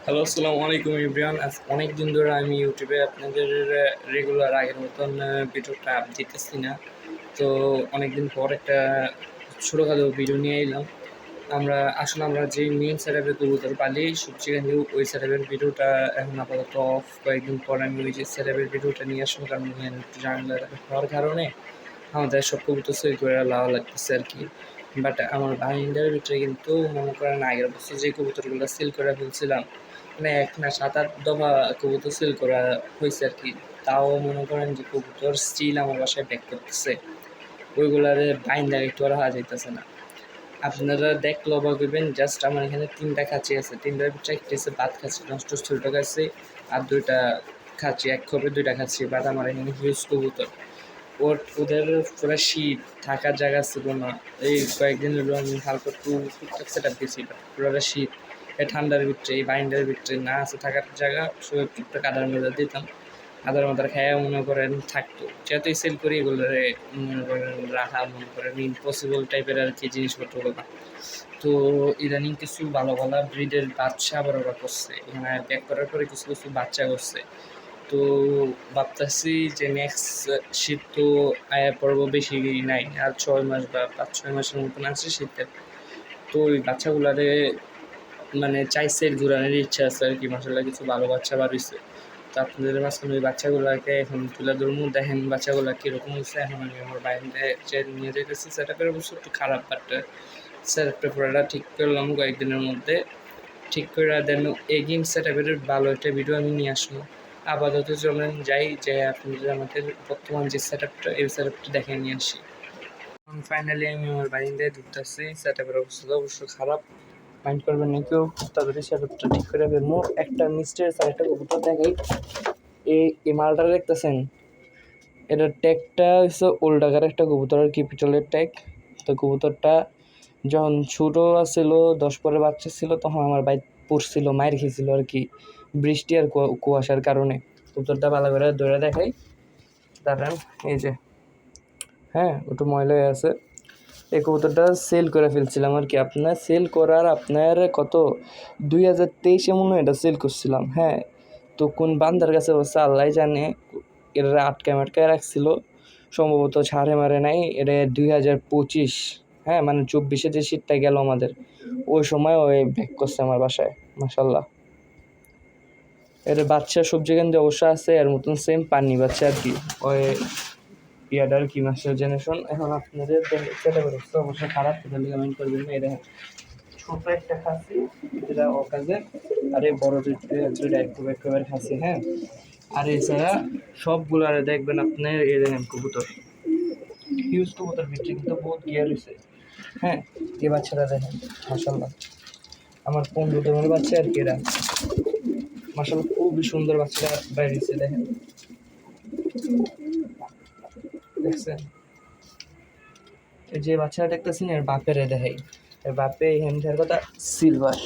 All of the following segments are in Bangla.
হ্যালো, আসসালামু আলাইকুম এভরিওয়ান। অনেক দিন ধরে আমি ইউটিউবে আপনাদের রেগুলার আগের মতন ভিডিওটা আপ দিতেছি না। তো অনেক দিন পর একটা ছোটোখাটো ভিডিও নিয়ে এলাম। আমরা যে মেইন সেটআপে কবুতর পালি সবচেয়ে কিন্তু ওই সেটআপের ভিডিওটা এখন আপাতত অফ। কয়েকদিন পর আমি ওই যে সেটআপের ভিডিওটা নিয়ে আসবো, কারণ এখানে একটু ঝামেলা হওয়ার কারণে আমাদের সব কবুতর সেল করে লাওয়া লাগতেছে আর কি। বাট আমার বাইন্ডারের ভিতরে কিন্তু মনে করেন আগের বছর যে কবুতরগুলো সেল করে ফেলছিলাম, মানে এক না ৭-৮ দফা কবুতর সেল করা হয়েছে আর কি। তাও মনে করেন যে কবুতর স্টিল আমার বাসায় ব্যাক করতেছে, ওইগুলারে বাইন্ডার একটু আর হাওয়া যাইতেছে না। আপনারা দেখলে অবাক হইবেন, জাস্ট আমার এখানে ৩টা খাঁচি আছে, ৩টার ভিতরে একটা হচ্ছে বাদ খাচ্ছি, নষ্ট ছোটো খাচ্ছি, আর ২টা খাচ্ছি, এক খপে ২টা খাচ্ছি। বাট আমার এখানে হিউজ কবুতর, ওদের পুরো শীত, থাকার জায়গা ছিল না। এই কয়েকদিন হলো আমি হালকা একটু টুকটাক সেট আপ দিয়েছি, পুরোটা শীত। এই ঠান্ডার ভিতরে, এই বাইন্ডার ভিতরে না আছে থাকার জায়গা, সব টুকটাক আদার মধ্যে দিতাম। আদার মাদার খাইয়া মনে করেন থাকতো। যেহেতু সেল করি এগুলোরে মনে করেন রাখা মনে করেন ইম্পসিবল টাইপের আর কি জিনিসপত্রগুলো। তো ইদানিং কিছু ভালো ভালো ব্রিডের বাচ্চা আবার ওরা করছে, এখানে ব্যাক করার পরে কিছু কিছু বাচ্চা করছে। তো ভাবতেছি যে নেক্সট শীত তো আয়া পর্ব বেশি নাই, আর ৬ মাস বা ৫-৬ মাসের মতন আছে শীতের। তো ওই বাচ্চাগুলারে মানে চাইছে ঘুরানোর ইচ্ছা আছে আর কি। মাসাল্লাহ কিছু ভালো বাচ্চা বার হইছে। তো আপনাদের মাঝখানে ওই বাচ্চাগুলাকে এখন তুলে ধরবো, দেখেন বাচ্চাগুলা কীরকম হয়েছে। এখন আমি আমার বাইরে যে নিয়ে যেতেছি, সেট আপের অবশ্য একটু খারাপ, বাট সেট আপটা পুরোটা ঠিক করলাম কয়েকদিনের মধ্যে। ঠিক করে দেন এগেইন সেট আপের ভালো একটা ভিডিও আমি নিয়ে আসবো। আপাতত চলেন যাই, যে আপনাদের আমাদের বর্তমান যে সেট আপটা, এই সেট আপটা দেখে নিয়ে আসি। এখন ফাইনালি আমি আমার বাড়িতে ঢুকতেছি। সেট আপের অবস্থা অবশ্য খারাপ, মাইন্ড করবেন না কেউ, তাড়াতাড়ি সেট আপটা ঠিক করে ফেলবো। একটা মিস্টের স্যার একটা কবুতর দেখাই, এই মালটা দেখতেছেন, এটার ট্যাগটা হচ্ছে ওল্ড আকার একটা কবুতর আর কি, পিতলের ট্যাগ। তো কবুতরটা যখন ছোটো ছিল, 10 পরে বাচ্চা ছিল, তখন আমার বাইক পড়ছিল, মায়ের খেয়েছিল আর কি, বৃষ্টি আর কুয়াশার কারণে। কবুতরটা ভালো করে ধরে দেখাই, দাঁড়ান, এই যে, হ্যাঁ একটু ময়লা হয়ে আছে। এই কবুতরটা সেল করে ফেলছিলাম আর কি। আপনার সেল করার আপনার কত 2023 মনে হয় এটা সেল করছিলাম। হ্যাঁ, তো কোন বান্দার কাছে বসে আল্লাহ জানে, এরা আটকায় রাখছিল সম্ভবত, ছাড়ে মারে নাই। এটা 2025, হ্যাঁ মানে 24-এ যে শীতটা গেল আমাদের, ওই সময় ওই ব্যাক করছে আমার বাসায়। মাশাল্লাহ, এর বাচ্চা সবজি কেন্দ্রে অবশ্য আছে, এর মতন সেম পানি বাচ্চা আর কি, ওই ইয়াডার কি মাস্টার জেনারেশন। এখন আপনাদের সেটা অবস্থা অবশ্য খারাপ, এটা লিগামেন্ট করবেন না। এটা ছোট একটা খাসি, যেটা অকাজে, আর এই বড় দুইটা একেবারে খাসি। হ্যাঁ, আর এছাড়া সবগুলারে দেখবেন আপনার এই দেখেন কবুতর, হিউজ কবুতর ভিতরে কিন্তু বহুত গিয়ার হয়েছে। হ্যাঁ, এই বাচ্চারা দেখেন, মাসাল্লাহ আমার 15 দিনের বাচ্চা আর কি। এরা মাসাল্লাহ খুবই সুন্দর বাচ্চা বাইরেছে, দেখেন, দেখছেন। এই যে বাচ্চাটা দেখতেছেন, এর বাপের দেখাই, এর বাপে এখানকার কথা সিলভার।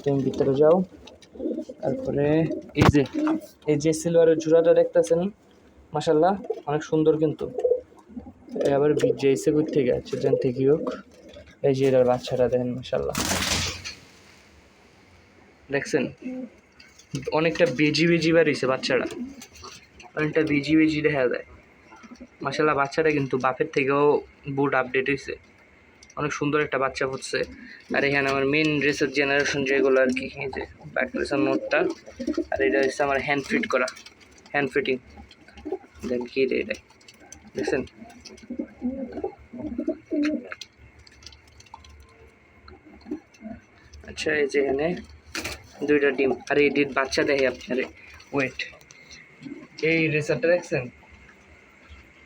তুমি ভিতরে যাও, তারপরে এই যে সিলভারের জোড়াটা দেখতেছেন, মাসাল্লাহ অনেক সুন্দর কিন্তু। আবার যেইসে কই থেকে আছে, যেন থেকে হোক, এই যে এর বাচ্চাটা দেখেন, মাসাল্লাহ দেখছেন, অনেকটা বেজি বেজি বাড়িয়েছে বাচ্চাটা, অনেকটা বেজি বেজি দেখা যায়। মাসাল্লাহ বাচ্চাটা কিন্তু বাপের থেকেও বুট আপডেট হয়েছে, অনেক সুন্দর একটা বাচ্চা ফুটছে। আর এখানে আমার মেন ড্রেসের জেনারেশন যেগুলো আর কি, এই যে ব্যাক ড্রেসের নোটটা, আর এটা হচ্ছে আমার হ্যান্ড ফিট করা, হ্যান্ড ফিটিং। দেন কি রে এটা, দেখছেন, আচ্ছা। এই যে এখানে 2টা ডিম, আর এই ডিম বাচ্চা দেখে আপনার ওয়েট। এই রেসারটা দেখছেন,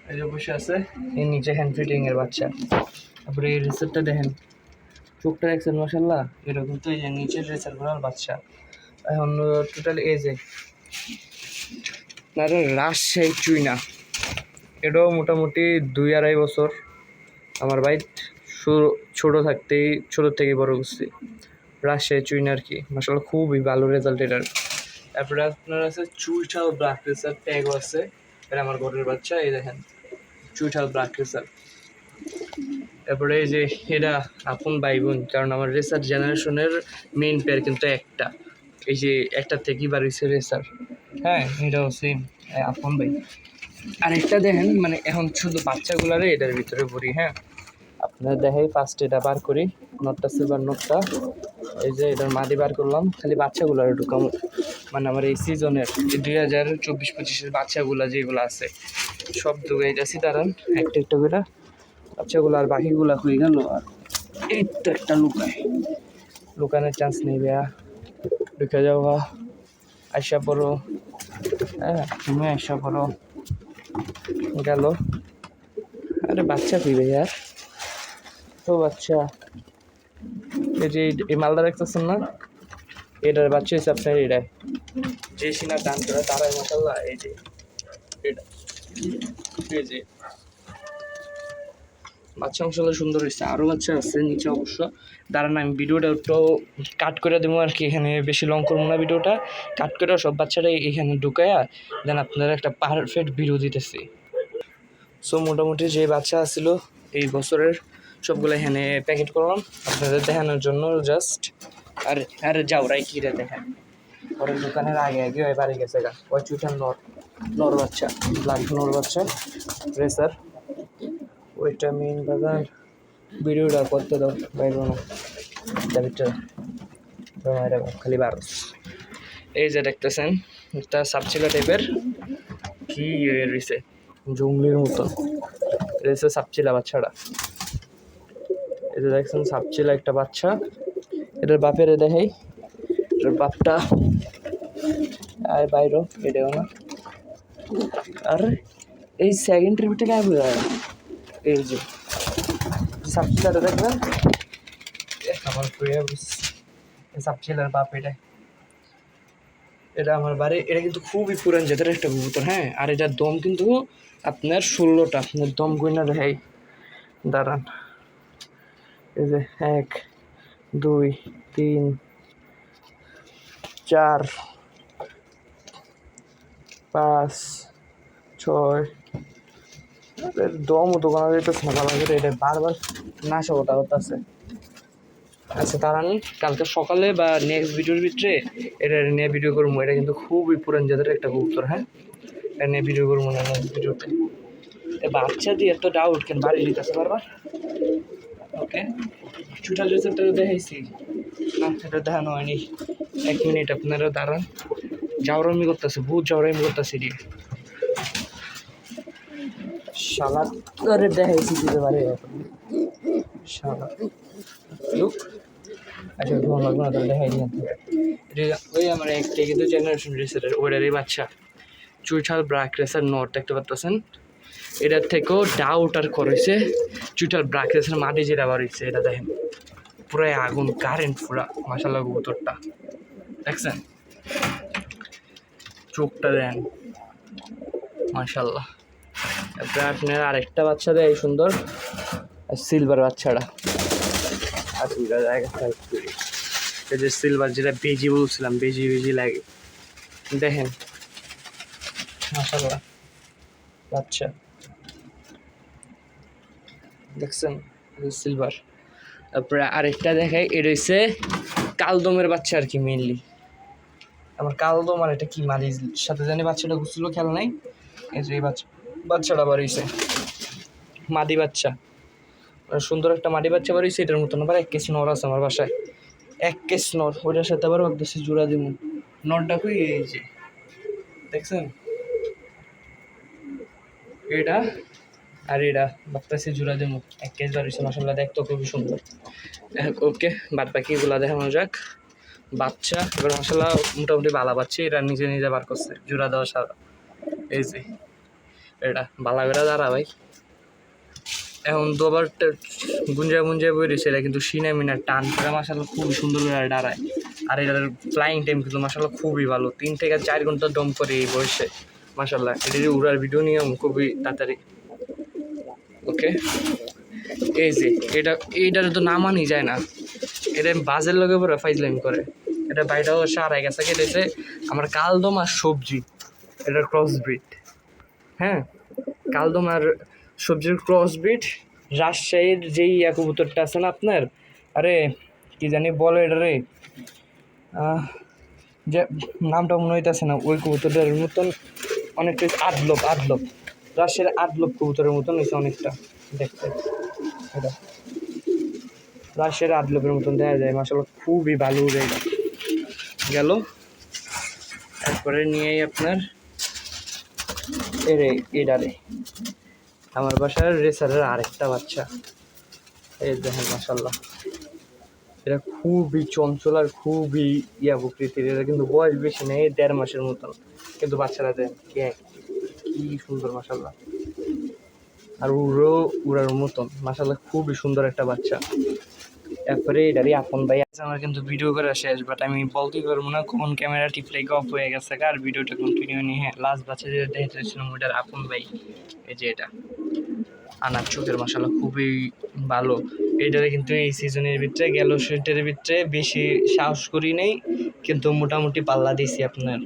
এই যে বসে আছে, এই নিচে হ্যান্ড ফিটিং এর বাচ্চা। তারপরে এই রেসারটা দেখেন, চোখটা দেখছেন, মাসাল্লাহ এরকম। তো এই যে নিচের রেসার গুলোর বাচ্চা। এখন টোটাল এই যে রাজশাহী চুইনা, এটাও মোটামুটি 2-2.5 বছর। আমার ভাই ছোটো থেকেই বড় করছি। রাজশাহী চুইনা আর কি, মাসাল্লাহ খুবই ভালো রেজাল্ট এটার। তারপরে আপনার আছে চুইঠাল ব্ল্যাক রেসার, ট্যাগও আছে। এটা আমার ঘরের বাচ্চা, এই দেখেন চুইঠাল ব্ল্যাক রেসার। তারপরে এই যে এটা আপন ভাই বোন, কারণ আমার রেসার জেনারেশনের মেইন পেয়ার কিন্তু একটা, এই যে একটা থেকে বার হয়েছে রেসার, হ্যাঁ এটাও সেম আপন ভাই। আর একটা দেখেন মানে এখন শুধু বাচ্চাগুলারে এটার ভিতরে ভরি, হ্যাঁ আপনার দেখাই ফার্স্ট এটা বার করি, নটটা সিলভার নটটা, এই যে এটার মাদি বার করলাম, খালি বাচ্চাগুলার ঢুকাম, মানে আমার এই সিজনের 2024-25 বাচ্চাগুলা যেগুলো আছে সব ঢুকাই যাচ্ছি, দাঁড়ান একটা একটা করে বাচ্চাগুলো, আর বাকিগুলা হয়ে গেল। আর এই তো একটা লুকানোর চান্স নেই ভাইয়া, ঢুকে যাওয়া, আশা পড়ো, হ্যাঁ তুমি আশা পড়ো, গেল। আরে বাচ্চা কই ভাইয়া, তো বাচ্চা এই যে এই মালদা দেখতেছেন না, এটার বাচ্চা হচ্ছে আপনার এটাই, যে সিনা দান করে তারাই মাসাল্লাহ, এই যে এটা, এই যে বাচ্চা মশলা সুন্দর হয়েছে, আরও বাচ্চা আছে নিচে অবশ্য। দাঁড়ান আমি ভিডিওটা একটু কাট করে দেবো আর কি, এখানে বেশি লং করবো না ভিডিওটা, কাট করে সব বাচ্চাটাই এখানে ঢুকাইয়া দেন আপনারা একটা পারফেক্ট ভিডিও দিতেছি। সো মোটামুটি যে বাচ্চা আসছিল এই বছরের সবগুলো এখানে প্যাকেট করলাম আপনাদের দেখানোর জন্য জাস্ট। আর আরে যাও রাই কিরে দেখেন, ওর দোকানের আগে আগে ওই বাড়ি গেছে গা, ওই চুইটার নর বাচ্চা, ব্ল্যাক নর বাচ্চা রেসার, ওইটা মেইন বাজার। ভিডিওটা করতে দাও বাইরে না দাবিটা খালি বারো। এই যে দেখতেছেন একটা সাপচিলা টাইপের কি রয়েছে, জঙ্গলির মতো রয়েছে সাপচিলা বাচ্চাটা। এই যে দেখছেন সাপচিলা একটা বাচ্চা, এটার বাপের দেখাই, এটার বাপটা আর বাইরো এটাও না। আর এই সেকেন্ডের ভিতরে গায়ে বোঝা যায়, এই যে সাপচিলাটা দেখবেন আমার সাপচিলার বাপ এটাই, এটা আমার বাড়ি, এটা কিন্তু খুবই পুরান জাতের একটা কবুতর, হ্যাঁ। আর এটার দম কিন্তু আপনার 16টা, আপনার দম গইনা দেখাই, দাঁড়ান এই যে 1 2 3 4 5 6, দমও দোকানে যেতেছে না ভালো করে, এটা বারবার নাশা ওটা হতেছে। আচ্ছা দাঁড়ান কালকে সকালে বা নেক্সট ভিডিওর ভিতরে এটা নিয়ে ভিডিও করবো, এটা কিন্তু খুবই পুরান জাতের একটা কবুতর, হ্যাঁ এটা নিয়ে ভিডিও করবো না নেক্সট ভিডিওতে। বাচ্চা দিয়ে এত ডাউট কেন বাড়ি দিতেছে বারবার। ওকে চুটাল রেজাল্টটা দেখাইছি না, সেটা দেখানো হয়নি। 1 মিনিট আপনারা দাঁড়ান, জাউরামি করতেছে, বহুত জাউরামি করতেছে দিয়ে শালা করে দেখাইছি দিতে পারে শালা লুক। আচ্ছা ধোয়া লাগবে না, তাহলে দেখাই দিন। ওই আমার একটা কিন্তু জেনারেশন রেসারের ওইটারই বাচ্চা, চুইঠাল ব্রাক রেসার নট দেখতে পাচ্ছেন, এটার থেকেও ডাউট আর করেছে চুইঠাল ব্রাক রেসার মাটি যেটা বাড়িছে, এটা দেখেন পুরো আগুন কারেন্ট পুরা, মাশাআল্লাহ কবুতরটা দেখছেন, চোখটা দেন মাশাআল্লাহ। তারপরে আপনার আরেকটা বাচ্চা দেয় এই সুন্দর সিলভার বাচ্চাটা, আর দুইটা জায়গা এই যে সিলভার যেটা বেজি বলছিলাম, বেজি বেজি লাগে দেখেন মাশাআল্লাহ বাচ্চা দেখছেন সিলভার। তারপরে আরেকটা দেখাই, এটা হচ্ছে কালদমের বাচ্চা আর কি মেনলি, আমার কালদম আর এটা কি মালির সাথে জানি বাচ্চাটা ঘুরছিল খেয়াল নাই। এই যে এই বাচ্চাটা বাড়িয়েছে মাদি বাচ্চা, সুন্দর একটা মাদি বাচ্চা বাড়িয়েছে, এটার মতন আবার 1 কেস নর আছে আমার বাসায়, 1 কেস নর, ওইটার সাথে আবার ভাবতেছি জোড়া দিব, নরটা কই এই যে দেখছেন এটা, আর এটা ভাবতেছি জোড়া দেবো, 1 কেস বাড়িয়েছে মাশাআল্লাহ, দেখতে খুবই সুন্দর। ওকে বাদ বাকি এগুলা দেখানো যাক। বাচ্চা এবার মাশাআল্লাহ মোটামুটি ভালো বাচ্চা, এটা নিজে নিজে বার করছে জোড়া দেওয়া সারা, এই যে এটা বালা বেড়া দাঁড়া ভাই, এখন দুবার গুঞ্জায় বই রয়েছে, এটা কিন্তু সিনা মিনা টান করে মাশাআল্লাহ খুবই সুন্দর করে দাঁড়ায়। আর এটার ফ্লাইং টাইম কিন্তু মাশাআল্লাহ খুবই ভালো, 3 থেকে 4 ঘন্টা দম করে এই বয়সে মাশাআল্লাহ। এটা যে উড়ার ভিডিও নিয়ম খুবই তাড়াতাড়ি। ওকে এই যে এইটার তো নামানি যায় না, এটা বাজের লগে পরে ফাইজলামি করে, এটা বাইটাও সারাই গেছে, কেটেছে আমার কালদম আর সবজি, এটার ক্রস ব্রিড, হ্যাঁ কালদম আর সবজির ক্রস ব্রিড। রাজশাহীর যেই কবুতরটা আছে না আপনার, আরে কি জানি বলে এটা রে, যে নামটা মনে হইতেছে না, ওই কবুতরটার মতন অনেকটা আদলব রাশের আদলব কবুতরের মতন হয়েছে অনেকটা দেখতে। এটা রাশের আদলবের মতন দেখা যায়, মাশাআল্লাহ খুবই ভালো উড়ে গেল। তারপরে নিয়েই আপনার এডারে আমার বাসার রেসারের আরেকটা বাচ্চা, এই দেখেন মাশাআল্লাহ, এটা খুবই চঞ্চল আর খুবই প্রকৃতির। এটা কিন্তু বয়স বেশি নেই, 1.5 মাসের মতন, কিন্তু বাচ্চারা দেন কি সুন্দর মাশাআল্লাহ, আর উড়ার মতন মাশাআল্লাহ, খুবই সুন্দর একটা বাচ্চা। তারপরে এটারই আপন ভাই আছে। আমার কিন্তু ভিডিও করা শেষ, বাট আমি বলতেই পারবো না কোন ক্যামেরা টিপলে অফ হয়ে গেছে, আর ভিডিওটা কন্টিনিউ নিয়ে। হ্যাঁ, লাস্ট বাচ্চা যেটা দেখেছিলাম ওটার আপন ভাই, এই যে এটা আনার চোখের মাশাআল্লাহ খুবই ভালো। এটারে কিন্তু এই সিজনের ভিতরে গেল সেটার ভিতরে বেশি সাহস করি নেই, কিন্তু মোটামুটি পাল্লা দিয়েছি আপনার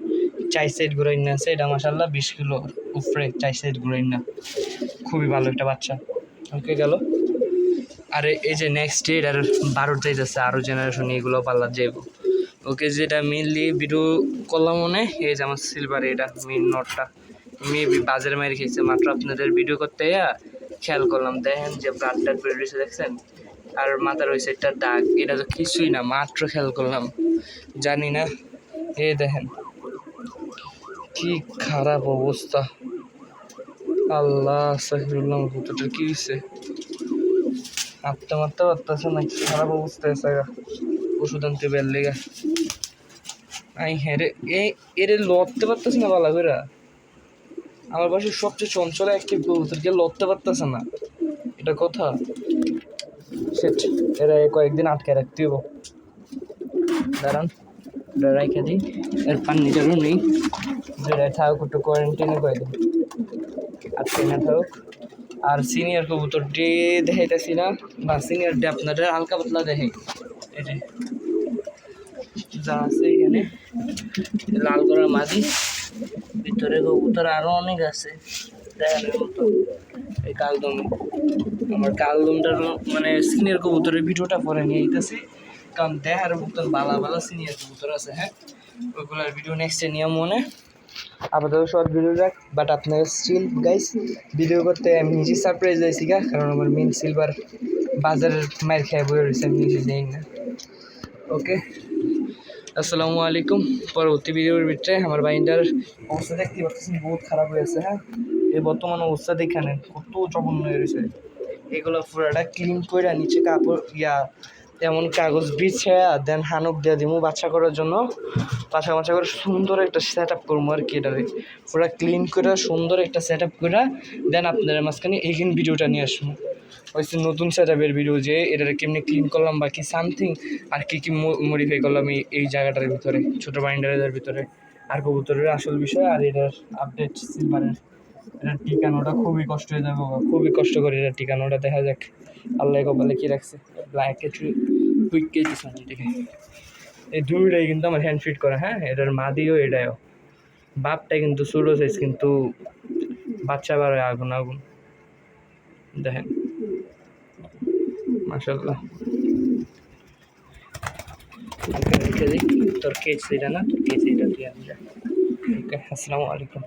4 সাইড ঘুরাই না আছে। এটা মাশাআল্লাহ 20 কিলো উপরে 4 সাইড ঘুরাই না, খুবই ভালো একটা বাচ্চা। ওকে গেল। আর এই যে নেক্সট ডে এটার 12 যাইতেছে, আরও জেনারেশন এগুলো পাল্লা যাইব। ওকে, যেটা মেনলি ভিডিও করলাম মনে, এই যে আমার সিলভার এটা মেন নটটা মেবি বাজারে মারি খেয়েছে মাত্র। আপনাদের ভিডিও করতে খেয়াল করলাম, দেখেন যে ব্লাডটা বের হয়েছে দেখছেন, আর মাথার ওই সাইডটা দাগ, এটা তো কিছুই না, মাত্র খেয়াল করলাম, জানি না। দেখেন কি খারাপ অবস্থা, আল্লাহ আস্তাগফিরুল্লাহ, কতটা কি হয়েছে, মারতে পারতেছে না, খারাপ অবস্থা আছে, ওষুধ আনতে বের লেগা। হ্যাঁ রে, এরে লড়তে পারতেছে না ভালো করে। আমার বাসার সবচেয়ে চঞ্চল অ্যাক্টিভ কবুতরকে লড়তে পারতেছে না, এটা কথা। সেট এরা কয়েকদিন আটকে রাখতে হবো, দাঁড়ান এটা রাইখা দিই। এর পানিটারও নেই, যেটা থাকুক একটু কোয়ারেন্টাইনে কয়েকদিন, আটকে না থাকুক। আর সিনিয়র কবুতরটি দেখাইতেছি না, বা সিনিয়রটি আপনাদের হালকা পাতলা দেখাই। এই যে যা আছে এখানে লাল করার মাদি, ভিতরে কবুতর আরো অনেক আছে দেখানোর মতো। এই কালদম, আমার কালদমটার মানে সিনিয়র কবুতরের ভিডিওটা পরে নিয়ে যেতেছি, কারণ দেখার মতন ভালো সিনিয়র কবুতর আছে। হ্যাঁ, ওইগুলোর ভিডিও নেক্সটে নিয়ে মনে আপাতত শর্ট ভিডিও রাখ, বাট আপনার স্টিল গাইস ভিডিও করতে আমি নিজে সারপ্রাইজ হয়েছি গা, কারণ আমার মেন সিলভার বাজারের মায়ের খেয়ে বয়ে রয়েছে, আমি নিজে যাই না। ওকে, আসসালামু আলাইকুম। পরবর্তী ভিডিওর ভিতরে আমার বাইন্ডার অবস্থা দেখতে পাচ্ছেন বহুত খারাপ হয়েছে। হ্যাঁ, এই বর্তমান অবস্থা দেখে নেন কত জঘন্য হয়ে রয়েছে। এগুলো পুরাটা ক্লিন করে নিচে কাপড় তেমন কাগজ বিছায়া দেন হানক দিয়ে দিব বাচ্চা করার জন্য, বাচ্চা করে সুন্দর একটা সেট আপ করবো আর কি। এটারে পুরা ক্লিন করে সুন্দর একটা সেট আপ করে দেন আপনাদের মাঝখানে এইখানে ভিডিওটা নিয়ে আসবো। হয়েছে নতুন সেট আপের ভিডিও, যে এটারে কেমনি ক্লিন করলাম বা কি সামথিং আর কি মডিফাই করলাম এই জায়গাটার ভিতরে, ছোটো বাইন্ডারের ভিতরে, আর কবুতরের আসল বিষয়, আর এটার আপডেট সিলভারের এটার টিকানোটা খুবই কষ্ট হয়ে যাবে, খুবই কষ্ট করে এটার টিকানোটা। দেখা যাক আল্লাহ কপালে কী রাখছে। ব্ল্যাকে কুইক কেজি দেখে এই দুইটাই কিন্তু আমার হ্যান্ড ফিট করা। হ্যাঁ, এটার মাদিও এটাও, বাপটা কিন্তু ছোটো সাইজ, কিন্তু বাচ্চা বার আগুন দেখেন মাশাআল্লাহ। তোর কেজ এটা না, তোর কেজ এটা দিয়ে। ওকে, আসসালামু আলাইকুম।